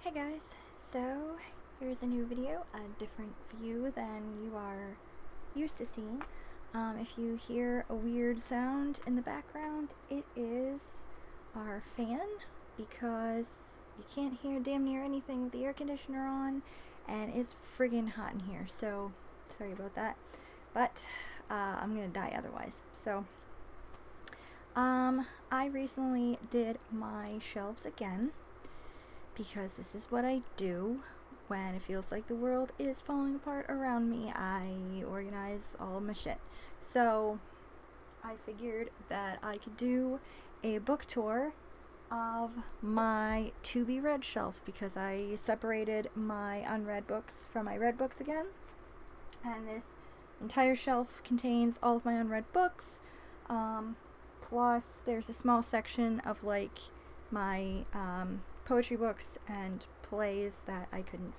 Hey guys, so here's a new video, a different view than you are used to seeing. If you hear a weird sound in the background, it is our fan, because you can't hear damn near anything with the air conditioner on, and it's friggin' hot in here, so sorry about that, but I'm gonna die otherwise. So I recently did my shelves again, because this is what I do when it feels like the world is falling apart around me. I organize all of my shit. So I figured that I could do a book tour of my to be read shelf, because I separated my unread books from my read books again, and this entire shelf contains all of my unread books, plus there's a small section of like my poetry books and plays that I couldn't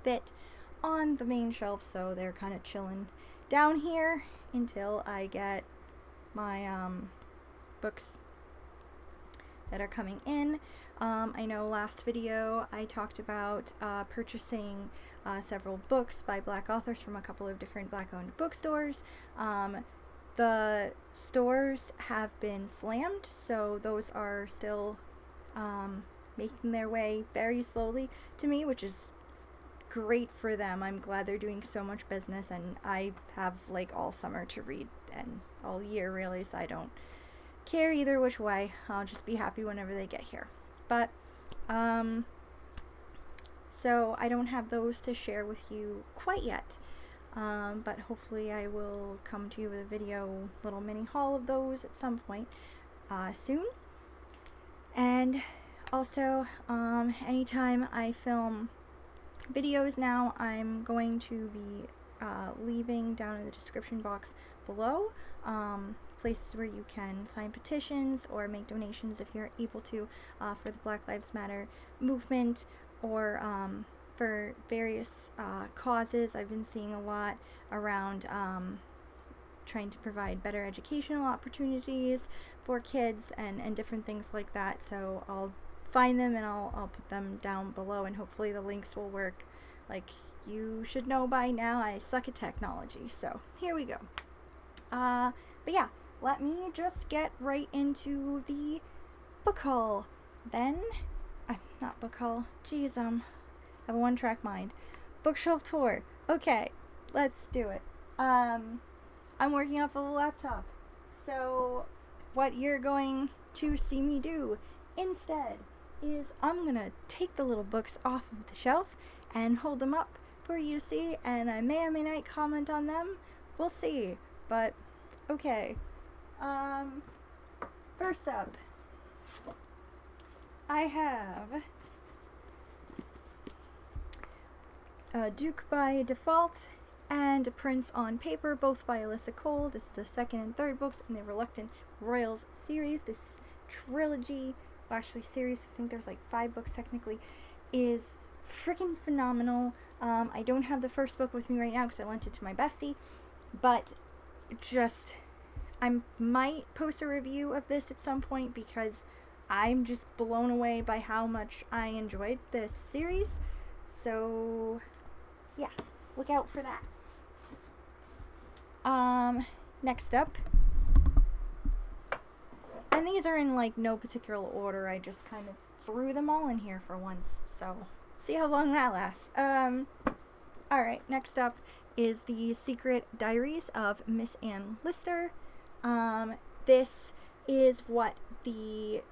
fit on the main shelf, so they're kind of chilling down here until I get my books that are coming in. I know last video I talked about purchasing several books by Black authors from a couple of different Black-owned bookstores. The stores have been slammed, so those are still making their way very slowly to me, which is great for them. I'm glad they're doing so much business, and I have like all summer to read and all year really, so I don't care either which way. I'll just be happy whenever they get here. But so I don't have those to share with you quite yet, but hopefully I will come to you with a video, little mini haul of those at some point soon. And also, anytime I film videos now, I'm going to be leaving down in the description box below places where you can sign petitions or make donations if you're able to, for the Black Lives Matter movement, or for various causes. I've been seeing a lot around trying to provide better educational opportunities for kids and different things like that, so I'll find them and I'll put them down below, and hopefully the links will work. Like, you should know by now, I suck at technology, so here we go. But yeah, let me just get right into the book haul then. Not book haul, jeez, I have a one-track mind. Bookshelf tour. Okay, let's do it. I'm working off of a laptop, so what you're going to see me do instead is I'm gonna take the little books off of the shelf and hold them up for you to see, and I may or may not comment on them. We'll see. But okay. First up, I have Duke by Default and A Prince on Paper, both by Alyssa Cole. This is the second and third books in the Reluctant Royals series. This trilogy, well, actually series, I think there's like 5 books technically, is freaking phenomenal. I don't have the first book with me right now because I lent it to my bestie, but just, I might post a review of this at some point, because I'm just blown away by how much I enjoyed this series. So yeah, look out for that. Next up, and these are in like no particular order, I just kind of threw them all in here for once, so see how long that lasts. Alright, next up is The Secret Diaries of Miss Anne Lister. This is what the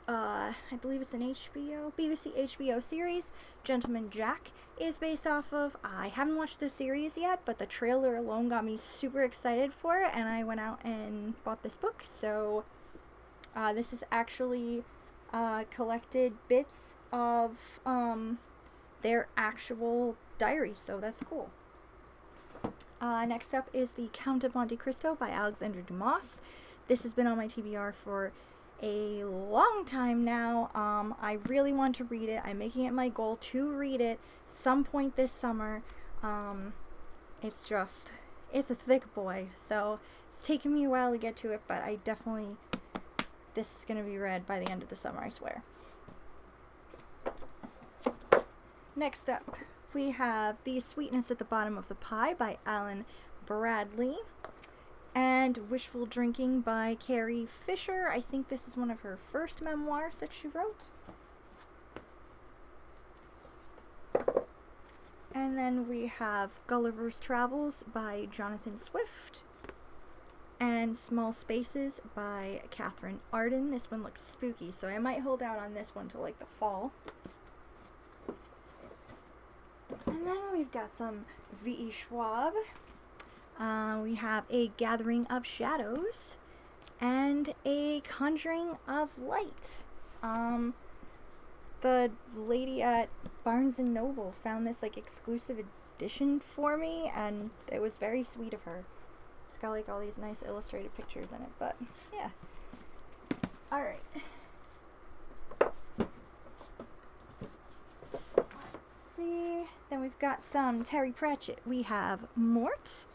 I believe it's an BBC HBO series, Gentleman Jack, is based off of. I haven't watched the series yet, but the trailer alone got me super excited for it, and I went out and bought this book. So this is actually collected bits of their actual diaries, so that's cool. Next up is The Count of Monte Cristo by Alexandre Dumas. This has been on my TBR for a long time now. I really want to read it. I'm making it my goal to read it some point this summer. It's a thick boy, so it's taken me a while to get to it, but this is going to be read by the end of the summer, I swear. Next up, we have The Sweetness at the Bottom of the Pie by Alan Bradley, and Wishful Drinking by Carrie Fisher. I think this is one of her first memoirs that she wrote. And then we have Gullivers Travels by Jonathan Swift, and Small Spaces by Catherine Arden. This one looks spooky, so I might hold out on this one till like the fall. And then we've got some V.E. Schwab. We have A Gathering of Shadows and A Conjuring of Light. The lady at Barnes & Noble found this like exclusive edition for me, and it was very sweet of her. It's got like all these nice illustrated pictures in it, but yeah. Alright. Let's see. Then we've got some Terry Pratchett. We have Mort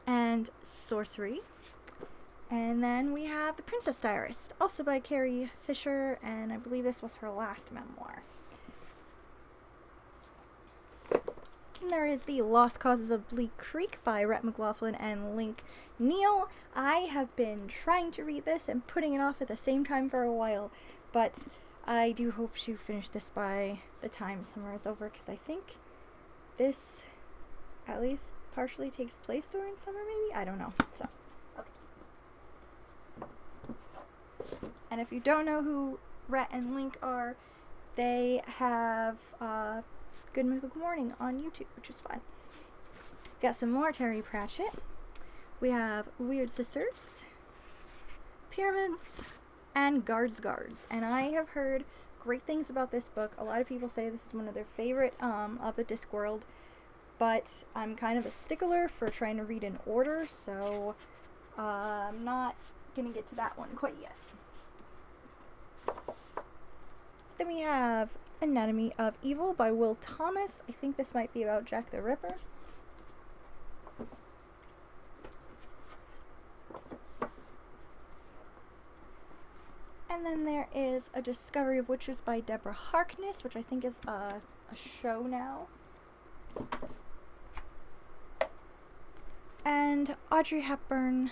and Sorcery. And then we have The Princess Diarist, also by Carrie Fisher, and I believe this was her last memoir. And there is The Lost Causes of Bleak Creek by Rhett McLaughlin and Link Neal. I have been trying to read this and putting it off at the same time for a while, but I do hope to finish this by the time summer is over, because I think this at least partially takes place during summer, maybe? I don't know. So, okay. And if you don't know who Rhett and Link are, they have Good Mythical Morning on YouTube, which is fun. Got some more Terry Pratchett. We have Weird Sisters, Pyramids, and Guards. And I have heard great things about this book. A lot of people say this is one of their favorite of the Discworld, but I'm kind of a stickler for trying to read in order, so I'm not gonna get to that one quite yet. Then we have Anatomy of Evil by Will Thomas. I think this might be about Jack the Ripper. And then there is A Discovery of Witches by Deborah Harkness, which I think is a show now. And Audrey Hepburn,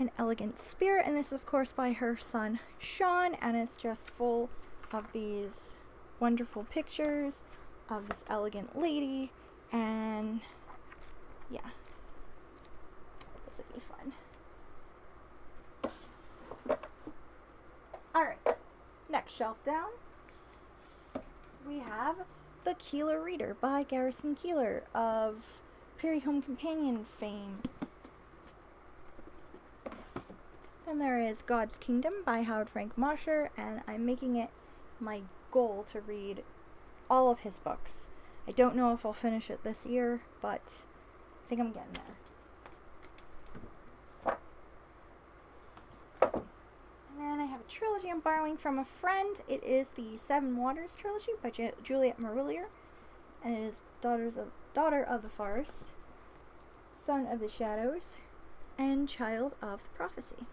An Elegant Spirit, and this is of course by her son Sean, and it's just full of these wonderful pictures of this elegant lady, and yeah, this would be fun. Alright, next shelf down, we have The Keeler Reader by Garrison Keeler of Prairie Home Companion fame. Then there is God's Kingdom by Howard Frank Mosher, and I'm making it my goal to read all of his books. I don't know if I'll finish it this year, but I think I'm getting there. And then I have a trilogy I'm borrowing from a friend. It is the Seven Waters trilogy by Juliet Marillier, and it is Daughter of the Forest, Son of the Shadows, and Child of the Prophecy.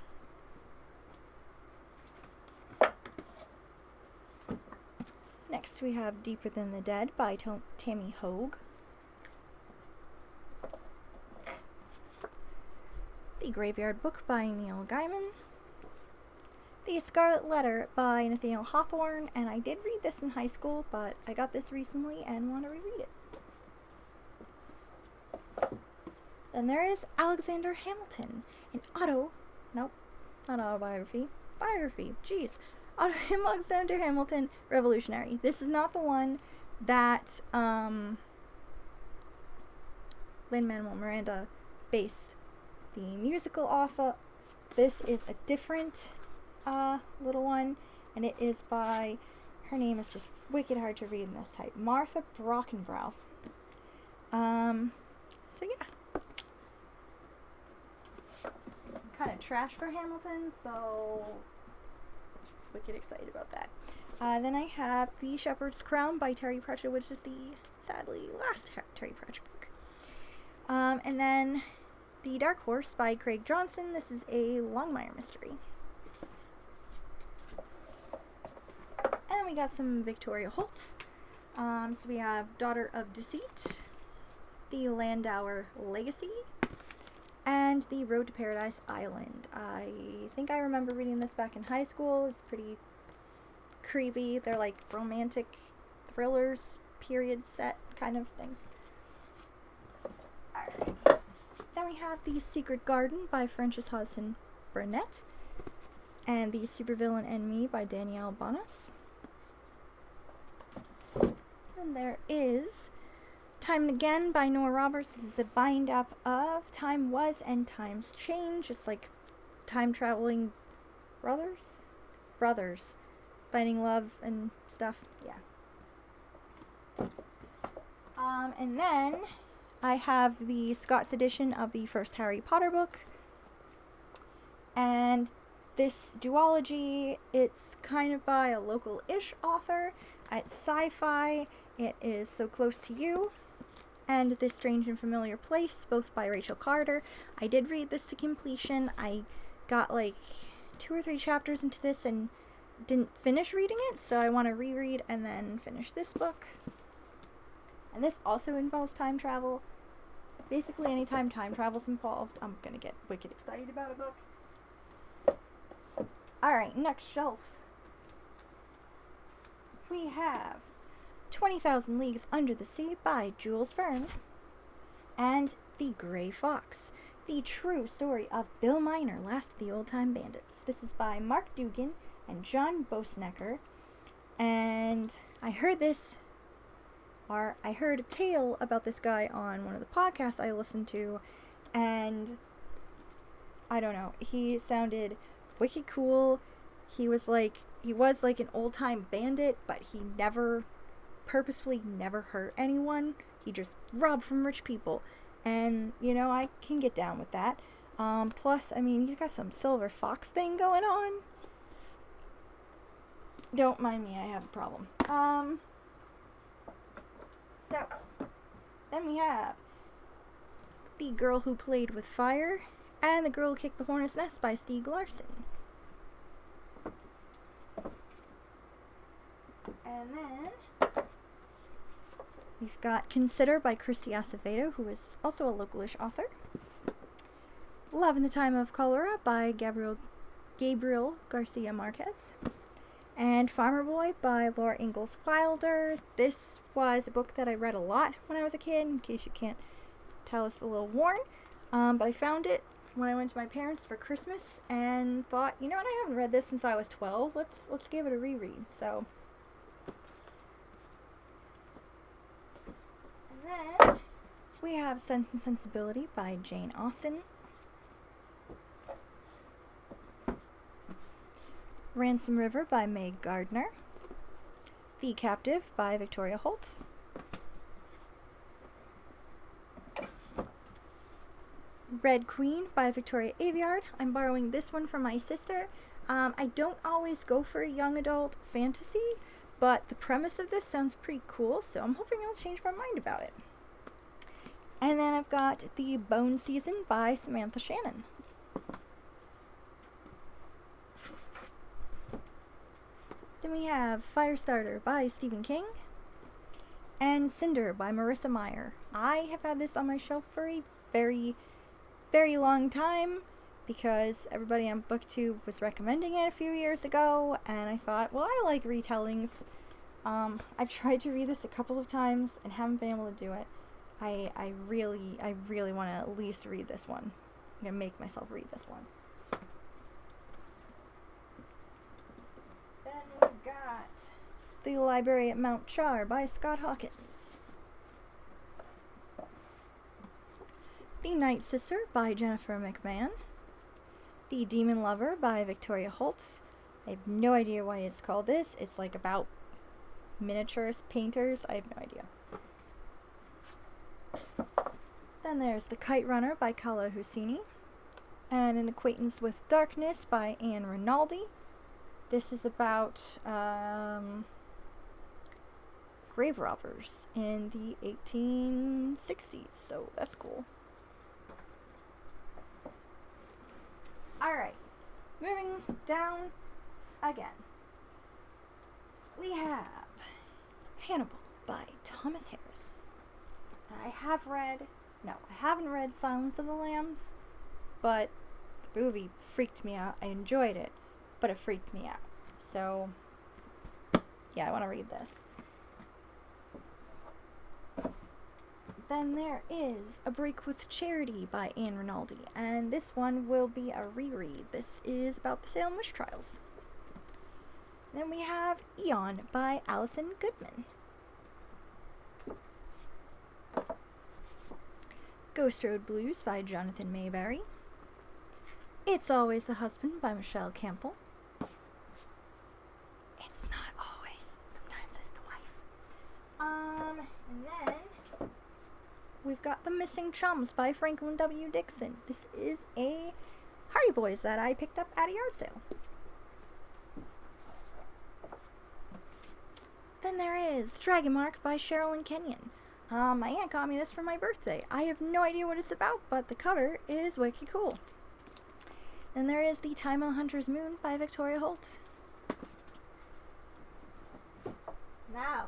Next we have Deeper Than the Dead by Tammy Hogue. The Graveyard Book by Neil Gaiman. The Scarlet Letter by Nathaniel Hawthorne, and I did read this in high school, but I got this recently and want to reread it. Then there is Alexander Hamilton, an biography. Alexander Hamilton, Revolutionary. This is not the one that Lin-Manuel Miranda based the musical off of. This is a different little one, and it is by, her name is just wicked hard to read in this type, Martha Brockenbrough. So yeah. Kind of trash for Hamilton, so wicked excited about that. Then I have The Shepherd's Crown by Terry Pratchett, which is the sadly last Terry Pratchett book. And then The Dark Horse by Craig Johnson. This is a Longmire mystery. And then we got some Victoria Holtz. So we have Daughter of Deceit, The Landauer Legacy, and The Road to Paradise Island. I think I remember reading this back in high school. It's pretty creepy. They're like romantic thrillers, period set kind of things. Alright. Then we have The Secret Garden by Frances Hodgson Burnett, and The Supervillain and Me by Danielle Bonas. And there is Time and Again by Noah Roberts. This is a bind up of Time Was and Times Change. It's like time traveling brothers finding love and stuff. Yeah. And then I have the Scots edition of the first Harry Potter book. And this duology, it's kind of by a local-ish author. It's sci-fi. It is So Close to You and This Strange and Familiar Place, both by Rachel Carter. I did read this to completion. I got like 2 or 3 chapters into this and didn't finish reading it, so I want to reread and then finish this book. And this also involves time travel. Basically, anytime time travel's involved, I'm gonna get wicked excited about a book. Alright, next shelf. We have 20,000 Leagues Under the Sea by Jules Verne, and The Grey Fox, the true story of Bill Miner, last of the old-time bandits. This is by Mark Dugan and John Bosnecker, and I heard a tale about this guy on one of the podcasts I listened to, and I don't know, he sounded wicked cool. He was like an old-time bandit, but he purposefully never hurt anyone. He just robbed from rich people. And, you know, I can get down with that. Plus, I mean, he's got some silver fox thing going on. Don't mind me, I have a problem. So, then we have The Girl Who Played with Fire and The Girl Who Kicked the Hornet's Nest by Stieg Larsson. And then we've got Consider by Christy Acevedo, who is also a localish author. Love in the Time of Cholera by Gabriel Garcia Marquez. And Farmer Boy by Laura Ingalls Wilder. This was a book that I read a lot when I was a kid, in case you can't tell, it's a little worn. But I found it when I went to my parents for Christmas and thought, you know what, I haven't read this since I was 12. Let's give it a reread. So, and then we have Sense and Sensibility by Jane Austen. Ransom River by Meg Gardner. The Captive by Victoria Holtz. Red Queen by Victoria Aveyard. I'm borrowing this one from my sister. I don't always go for a young adult fantasy, but the premise of this sounds pretty cool, so I'm hoping I'll change my mind about it. And then I've got The Bone Season by Samantha Shannon. Then we have Firestarter by Stephen King and Cinder by Marissa Meyer. I have had this on my shelf for a very, very long time because everybody on BookTube was recommending it a few years ago, and I thought, well, I like retellings. I've tried to read this a couple of times and haven't been able to do it. I really want to at least read this one. I'm gonna make myself read this one. Then we've got The Library at Mount Char by Scott Hawkins. The Night Sister by Jennifer McMahon. The Demon Lover by Victoria Holtz. I have no idea why it's called this. It's like about miniatures, painters. I have no idea. Then there's The Kite Runner by Khaled Hosseini. And An Acquaintance with Darkness by Anne Rinaldi. This is about grave robbers in the 1860s, so that's cool. Alright, moving down again. We have Hannibal by Thomas Harris. I haven't read Silence of the Lambs, but the movie freaked me out. I enjoyed it, but it freaked me out. So, yeah, I want to read this. Then there is A Break with Charity by Anne Rinaldi, and this one will be a reread. This is about the Salem witch trials. Then we have Eon by Alison Goodman. Ghost Road Blues by Jonathan Mayberry. It's Always the Husband by Michelle Campbell. It's not always, sometimes it's the wife. And then we've got The Missing Chums by Franklin W. Dixon. This is a Hardy Boys that I picked up at a yard sale. Then there is Dragonmark by Sherilyn Kenyon. My aunt got me this for my birthday. I have no idea what it's about, but the cover is wicked cool. Then there is The Time of the Hunter's Moon by Victoria Holtz. Now,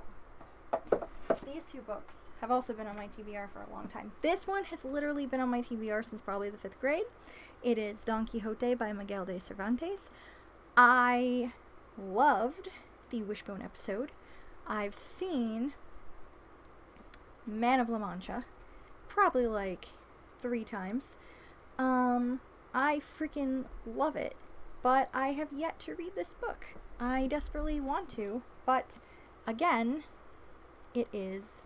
these two books have also been on my TBR for a long time. This one has literally been on my TBR since probably the 5th grade. It is Don Quixote by Miguel de Cervantes. I loved the Wishbone episode. I've seen Man of La Mancha probably like 3 times. I freaking love it, but I have yet to read this book. I desperately want to, but again, it is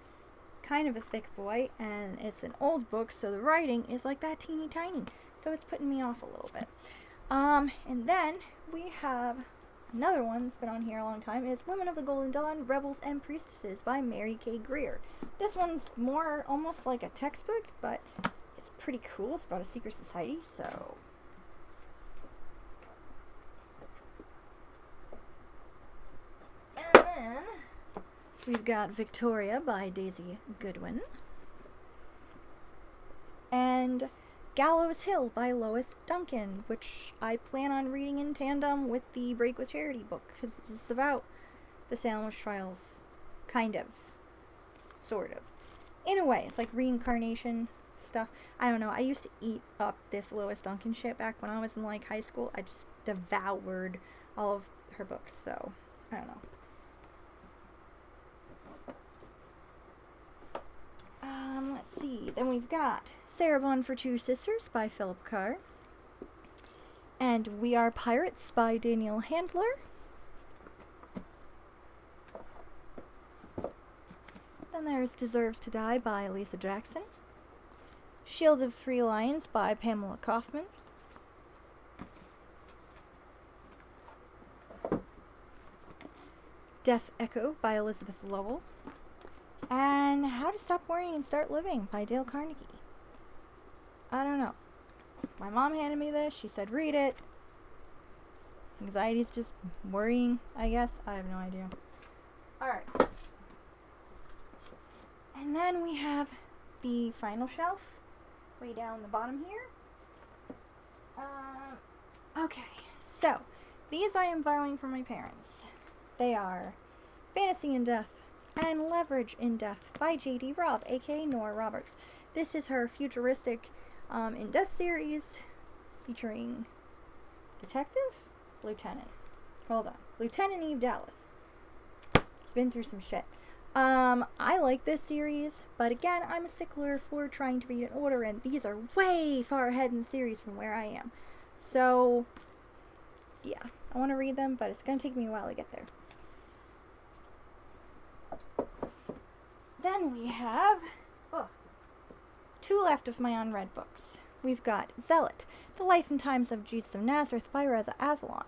kind of a thick boy, and it's an old book, so the writing is like that teeny tiny, so it's putting me off a little bit. And then we have another one that's been on here a long time, is Women of the Golden Dawn, Rebels and Priestesses by Mary K. Greer. This one's more almost like a textbook, but it's pretty cool. It's about a secret society, so... And then we've got Victoria by Daisy Goodwin. And Gallows Hill by Lois Duncan, which I plan on reading in tandem with the Break with Charity book, because this is about the Salem witch trials, kind of, sort of. In a way, it's like reincarnation stuff. I don't know, I used to eat up this Lois Duncan shit back when I was in like high school. I just devoured all of her books, so I don't know. Let's see. Then we've got Sarah Vaughan for Two Sisters by Philip Carr. And We Are Pirates by Daniel Handler. Then there's Deserves to Die by Lisa Jackson. Shield of Three Lions by Pamela Kaufman. Death Echo by Elizabeth Lowell. And How to Stop Worrying and Start Living by Dale Carnegie. I don't know. My mom handed me this. She said read it. Anxiety's just worrying, I guess. I have no idea. Alright. And then we have the final shelf. Way down the bottom here. Okay. So, these I am borrowing from my parents. They are Fantasy in Death and Leverage in Death by J.D. Robb, aka Nora Roberts. This is her futuristic in Death series featuring Detective? Lieutenant. Hold on. Lieutenant Eve Dallas. It's been through some shit. I like this series, but again, I'm a stickler for trying to read in order, and these are way far ahead in the series from where I am. So, yeah, I want to read them, but it's going to take me a while to get there. Then we have 2 left of my unread books. We've got Zealot, The Life and Times of Jesus of Nazareth by Reza Aslan.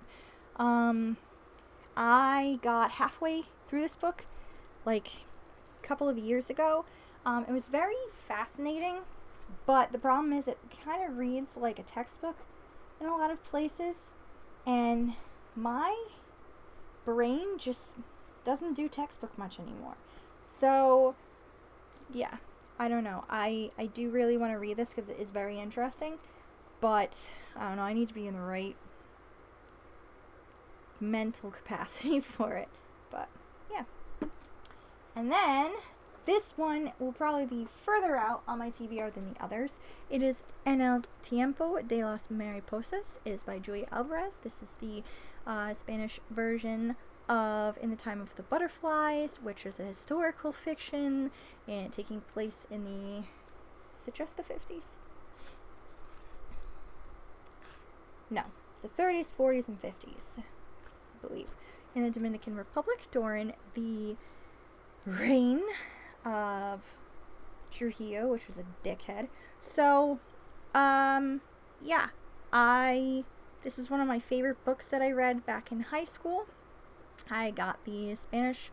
I got halfway through this book, like, a couple of years ago. It was very fascinating, but the problem is it kind of reads like a textbook in a lot of places, and my brain just doesn't do textbook much anymore. So, yeah, I don't know. I do really want to read this because it is very interesting, but I don't know, I need to be in the right mental capacity for it. But, yeah. And then this one will probably be further out on my TBR than the others. It is En el tiempo de las mariposas. It is by Julia Alvarez. This is the Spanish version of In the Time of the Butterflies, which is a historical fiction and taking place in the, is it just the 50s? No, it's the 30s, 40s, and 50s, I believe, in the Dominican Republic during the reign of Trujillo, which was a dickhead. So, yeah, this is one of my favorite books that I read back in high school. I got the Spanish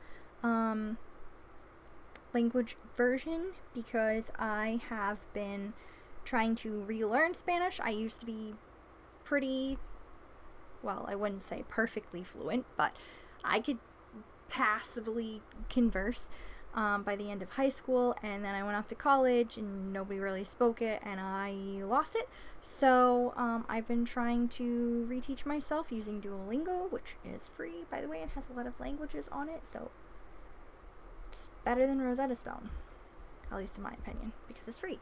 language version because I have been trying to relearn Spanish. I used to be pretty, well, I wouldn't say perfectly fluent, but I could passively converse by the end of high school, and then I went off to college and nobody really spoke it and I lost it. So I've been trying to reteach myself using Duolingo, which is free, by the way, and has a lot of languages on it, so it's better than Rosetta Stone, at least in my opinion, because it's free.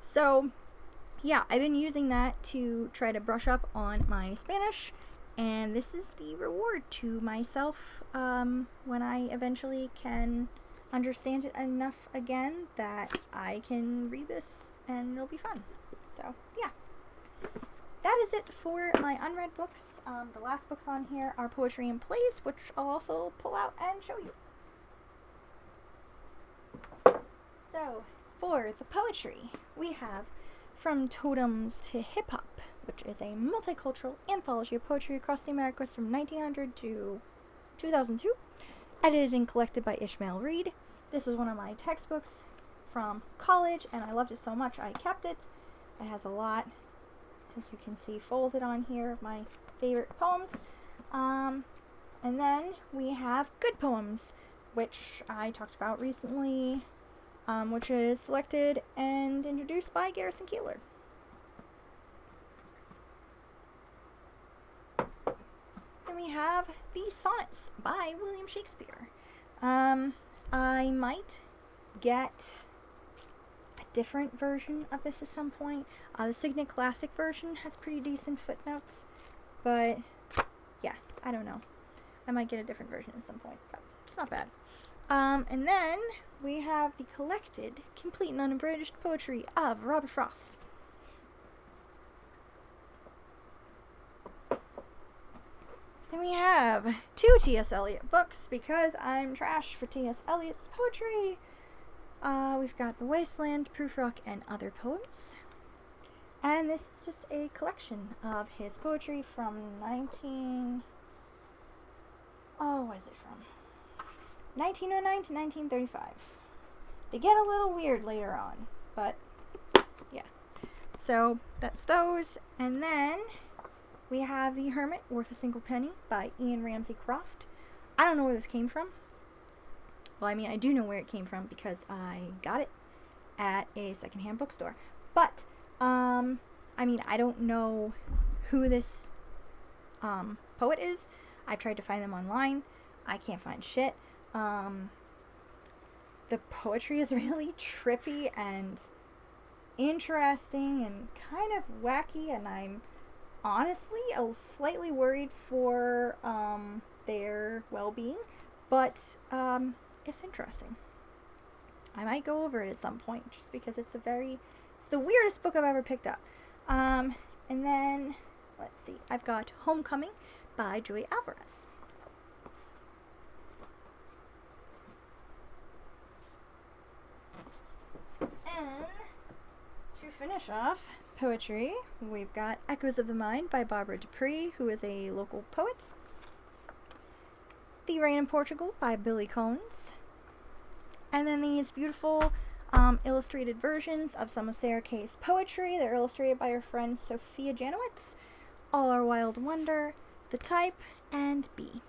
So yeah, I've been using that to try to brush up on my Spanish, and this is the reward to myself when I eventually can understand it enough again that I can read this and it'll be fun. So yeah, that is it for my unread books. The last books on here are poetry and plays, which I'll also pull out and show you. So for the poetry, we have From Totems to Hip Hop, which is a multicultural anthology of poetry across the Americas from 1900 to 2002, edited and collected by Ishmael Reed. This is one of my textbooks from college, and I loved it so much I kept it. It has a lot, as you can see, folded on here of my favorite poems. And then we have Good Poems, which I talked about recently, which is selected and introduced by Garrison Keillor. Then we have the Sonnets by William Shakespeare. I might get a different version of this at some point. The Signet Classic version has pretty decent footnotes, but yeah, I don't know. I might get a different version at some point, but it's not bad. And then we have the collected, complete and unabridged poetry of Robert Frost. Then we have 2 T.S. Eliot books because I'm trash for T.S. Eliot's poetry. We've got The Wasteland, Prufrock, and Other Poems. And this is just a collection of his poetry from what is it from? 1909 to 1935. They get a little weird later on, but yeah. So that's those. And then we have The Hermit, Worth a Single Penny by Ian Ramsey Croft. I don't know where this came from. Well, I mean, I do know where it came from because I got it at a secondhand bookstore. But, I mean, I don't know who this poet is. I've tried to find them online. I can't find shit. The poetry is really trippy and interesting and kind of wacky, and I'm honestly slightly worried for their well-being, but it's interesting. I might go over it at some point just because it's the weirdest book I've ever picked up. And then let's see, I've got Homecoming by Julia Alvarez. And to finish off poetry, we've got Echoes of the Mind by Barbara Dupree, who is a local poet. The Rain in Portugal by Billy Collins. And then these beautiful illustrated versions of some of Sarah Kay's poetry. They're illustrated by her friend Sophia Janowitz. All Our Wild Wonder, The Type, and B.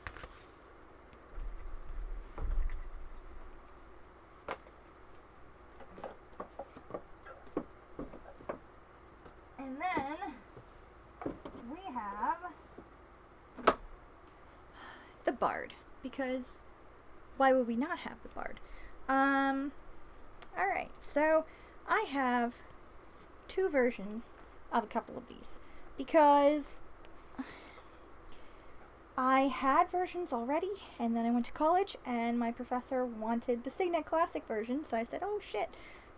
And then we have The Bard, because why would we not have the Bard? Alright, so I have 2 versions of a couple of these because I had versions already, and then I went to college and my professor wanted the Signet Classic version, so I said, oh shit,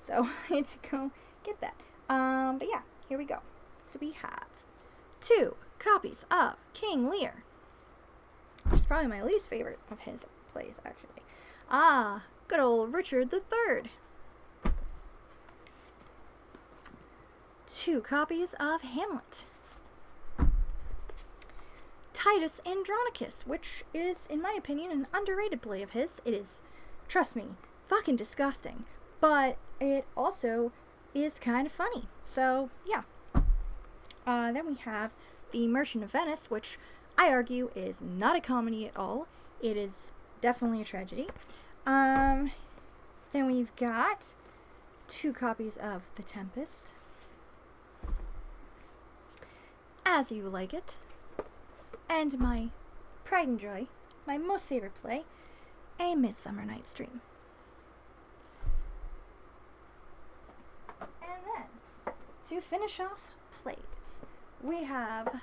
so I had to go get that. But yeah, here we go. So we have 2 copies of King Lear, which is probably my least favorite of his plays, actually. Good old Richard III. 2 copies of Hamlet. Titus Andronicus, which is, in my opinion, an underrated play of his. It is, trust me, fucking disgusting, but it also is kind of funny. So, yeah. Then we have The Merchant of Venice, which I argue is not a comedy at all. It is definitely a tragedy. Then we've got 2 copies of The Tempest, As You Like It, and my pride and joy, my most favorite play, A Midsummer Night's Dream. And then, to finish off plays, we have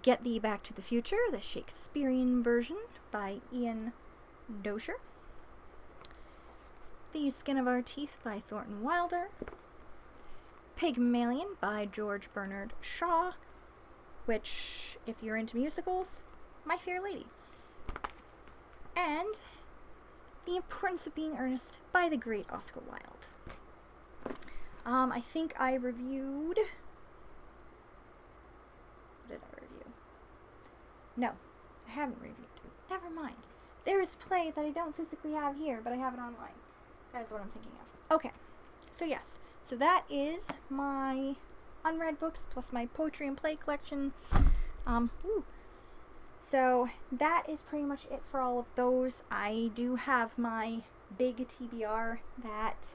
Get Thee Back to the Future, the Shakespearean version by Ian Dozier. The Skin of Our Teeth by Thornton Wilder. Pygmalion by George Bernard Shaw, which, if you're into musicals, My Fair Lady. And The Importance of Being Earnest by the great Oscar Wilde. I think I reviewed... What did I review? No, I haven't reviewed. Never mind. There is a play that I don't physically have here, but I have it online. That is what I'm thinking of. Okay, so yes. So that is my unread books plus my poetry and play collection. So that is pretty much it for all of those. I do have my big TBR that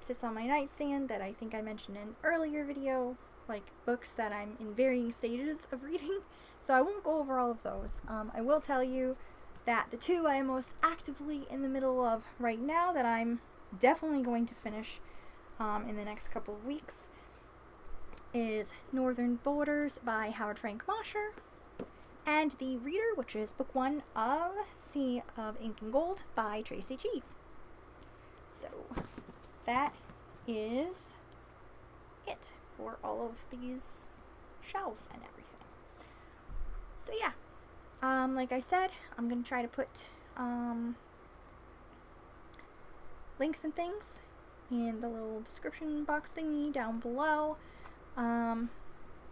sits on my nightstand that I think I mentioned in an earlier video, like books that I'm in varying stages of reading. So I won't go over all of those. I will tell you that the 2 I am most actively in the middle of right now that I'm definitely going to finish in the next couple of weeks is Northern Borders by Howard Frank Mosher, and The Reader, which is book 1 of Sea of Ink and Gold by Tracy G. So that is it for all of these shelves and everything. So yeah, like I said, I'm going to try to put links and things in the little description box thingy down below.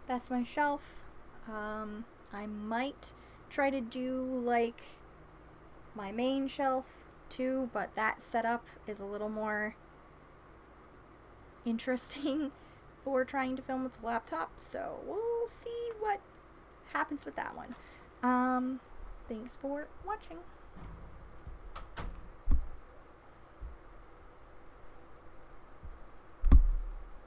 That's my shelf. I might try to do like my main shelf too, but that setup is a little more interesting for trying to film with the laptop, so we'll see what happens with that one. Thanks for watching.